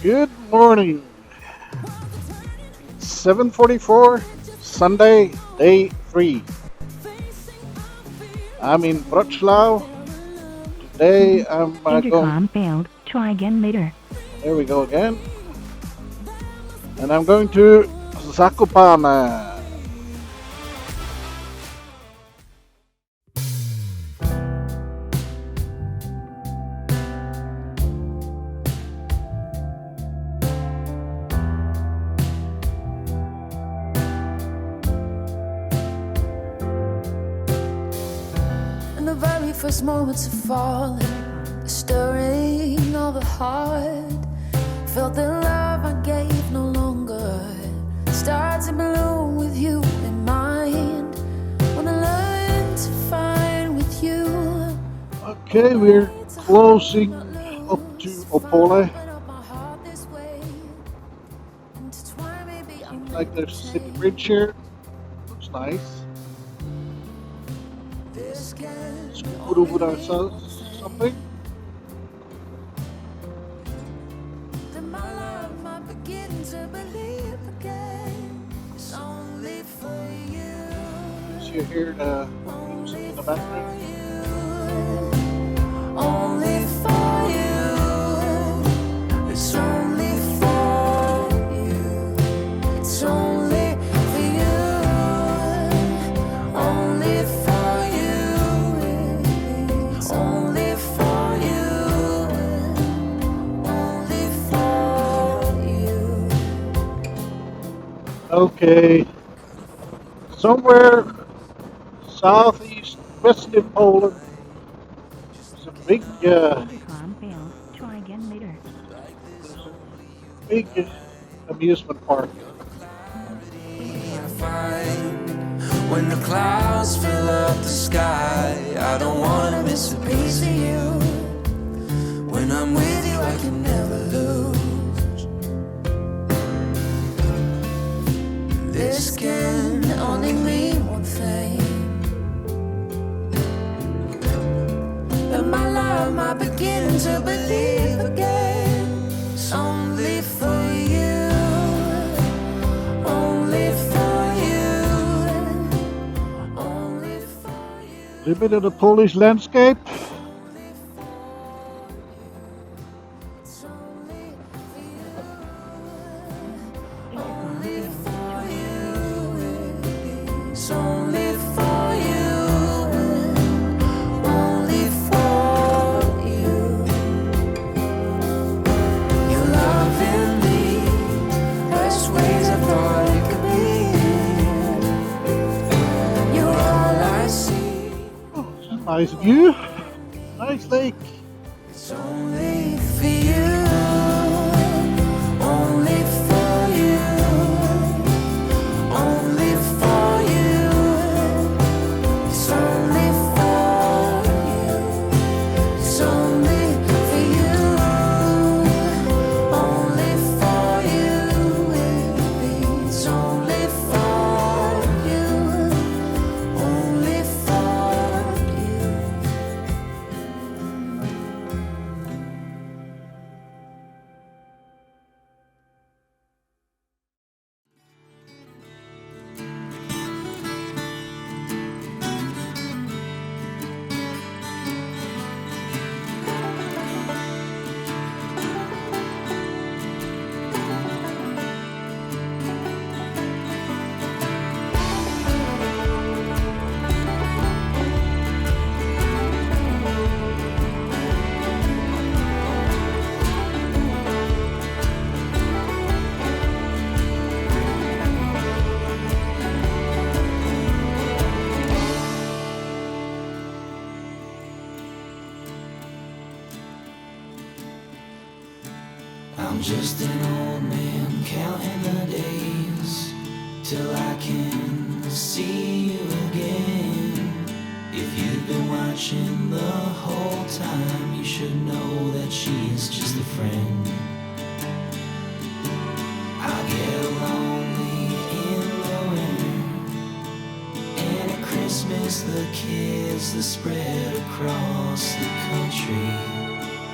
Good morning. 7:44, Sunday, day 3. I'm in Wrocław. Today I'm going. Intercom failed. Try again later. There we go again. And I'm going to Zakopane. In the very first moments of falling, the stirring of the heart, felt the love I gave no longer starts to bloom with you in mind. Wanna learn to find with you. Okay, we're closing up to Opole. Seems like there's a city bridge here. Looks nice. Scoot over ourselves something. You hear the music in the background? Only for you. It's only for you. It's only for you. Only for you. Only for you. Only for you. Okay. Somewhere southeast western Poland. There's a Intercom failed. Try again later. big amusement park. When the clouds fill up the sky, I don't wanna miss a piece of you. When I'm with you, I can never lose. This can only mean one thing, that my love might begin to believe again. It's only for you. Only for you. Only for you. A bit of the Polish landscape. It's only for you. Only for you. Your love in me, best ways I thought it could be. You're all I see. Oh, it's a nice view. Nice lake. It's only for you. Only for you. Only for you. It's only for you. It's only for you. Only for you. It's only for you. Only for you. I'm just an old man counting the days till I can see you again. If you've been watching the whole time, you should know that she is just a friend. I'll get lonely in the winter, and at Christmas the kids that spread across the country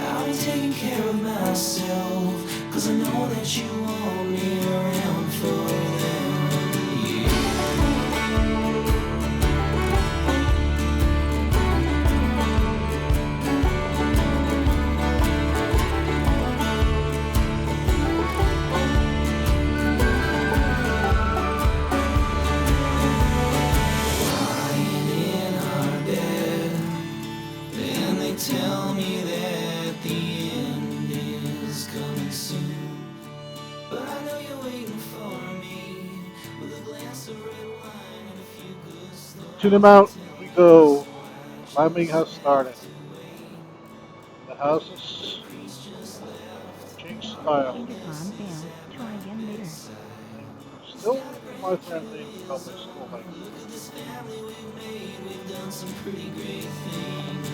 I'm taking care of myself, 'cause I know that you want me around for them. Lying in our bed, and they tell me that the end is coming soon. But I know you're waiting for me with a glass of red wine and a few good stories. To the mountain we go. Climbing has started. The houses change style. Intercom failed. Try again later. Still waiting my turn to about my schooling. With this family we've made, we've done some pretty great things.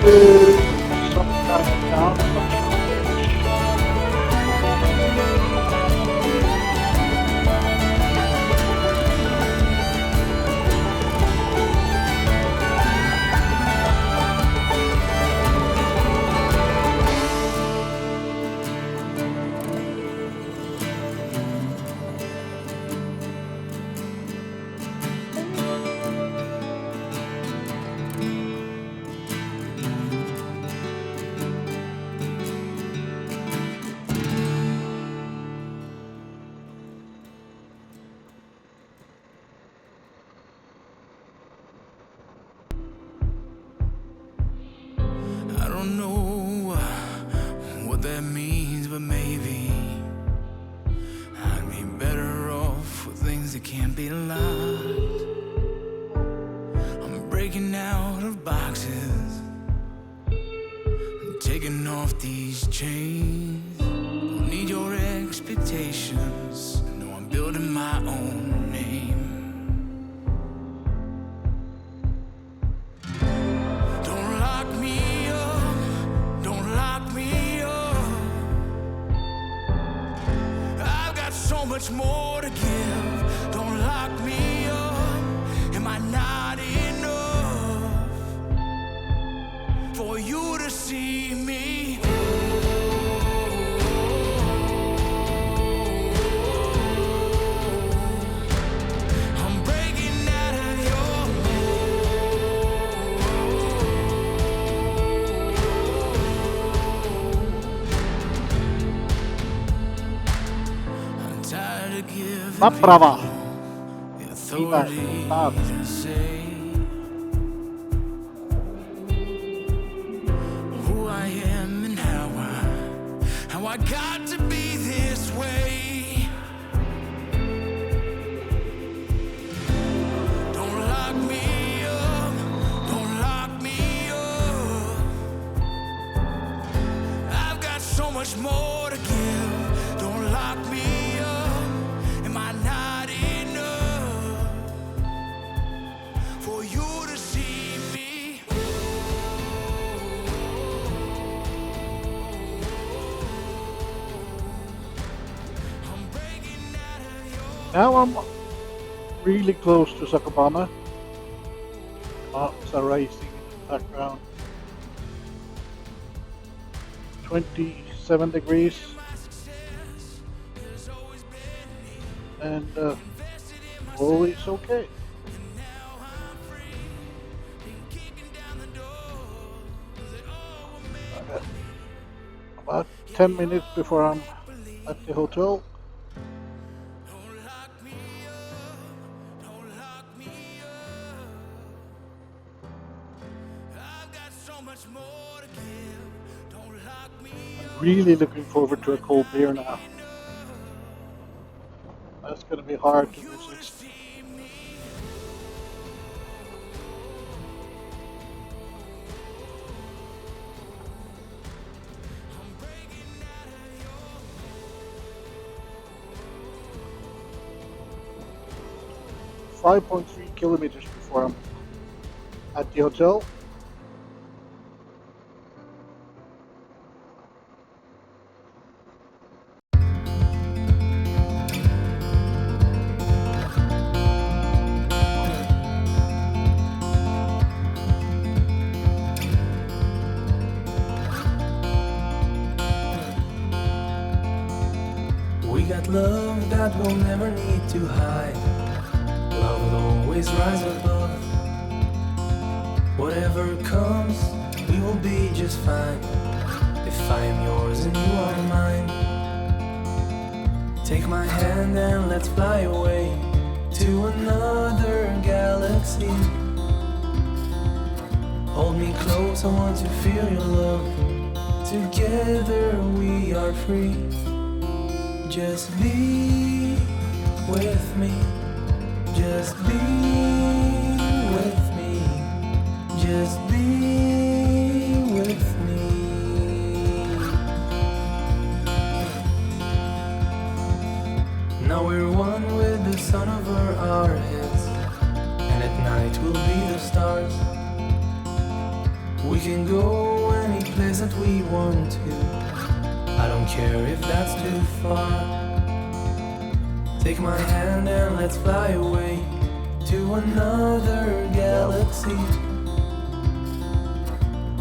Into some kind of town. I don't know what that means, but maybe I'd be better off with things that can't be locked. I'm breaking out of boxes, I'm taking off these chains. Don't need your expectations, no, I'm building my own name. Don't lock me up, don't lock me up. I've got so much more to give. Don't lock me up. Am I not enough for you to see me? I'm breaking out of your I'm tired of giving Naprava. people the authority Stop. to say who I am and how I got to be this way. Don't lock me up, don't lock me up. I've got so much more to give. Don't lock me up. Am I not enough for you to see me? I'm breaking out of your Now I'm really close to Zakopane. Mountains are rising in the background. 27 degrees. And always okay. About 10 minutes before I'm at the hotel. Really looking forward to a cold beer now. That's gonna be hard to resist. 5.3 kilometers before I'm at the hotel. We got love that we'll never need to hide. Love will always rise above. Whatever comes, we will be just fine. If I am yours and you are mine. Take my hand and let's fly away to another galaxy. Hold me close, I want to feel your love. Together we are free. Just be with me. Just be with me. Just be with me. Now we're one with the sun over our heads, and at night we'll be the stars. We can go any place that we want to. I don't care if that's too far. Take my hand and let's fly away to another galaxy.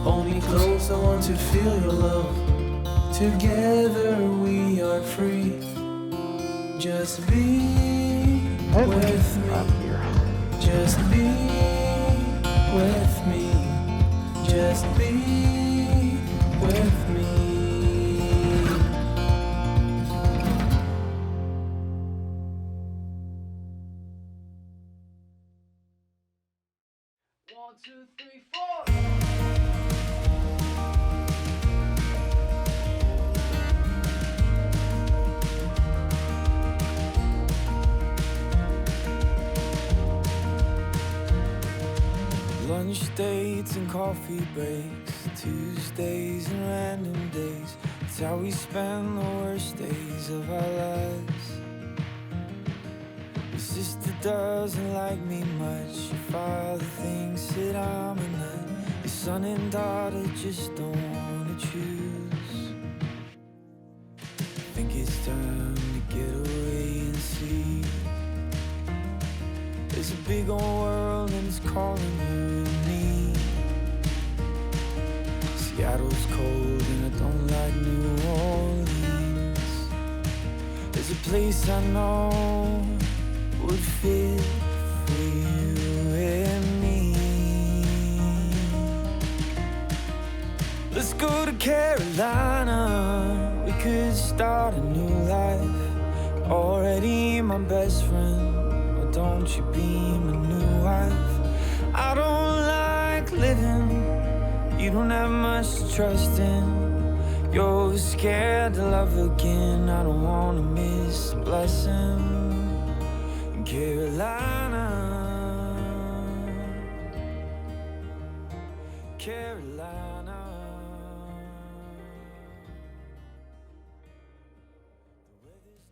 Hold me close, I want to feel your love. Together we are free. Just be with me. Just be with me. Just be with me. One, two, three, four. Lunch dates and coffee breaks, Tuesdays and random days. It's how we spend the worst days of our lives. Your sister doesn't like me much. Your father thinks that I'm a nut. Your son and daughter just don't wanna choose. Think it's time to get away and see. There's a big old world and it's calling you and me. Seattle's cold and I don't like New Orleans. There's a place I know would fit for you and me. Let's go to Carolina. We could start a new life. Already my best friend. Don't you be my new wife? I don't like living. You don't have much to trust in. You're scared to love again. I don't wanna miss a blessing. In Carolina, Carolina.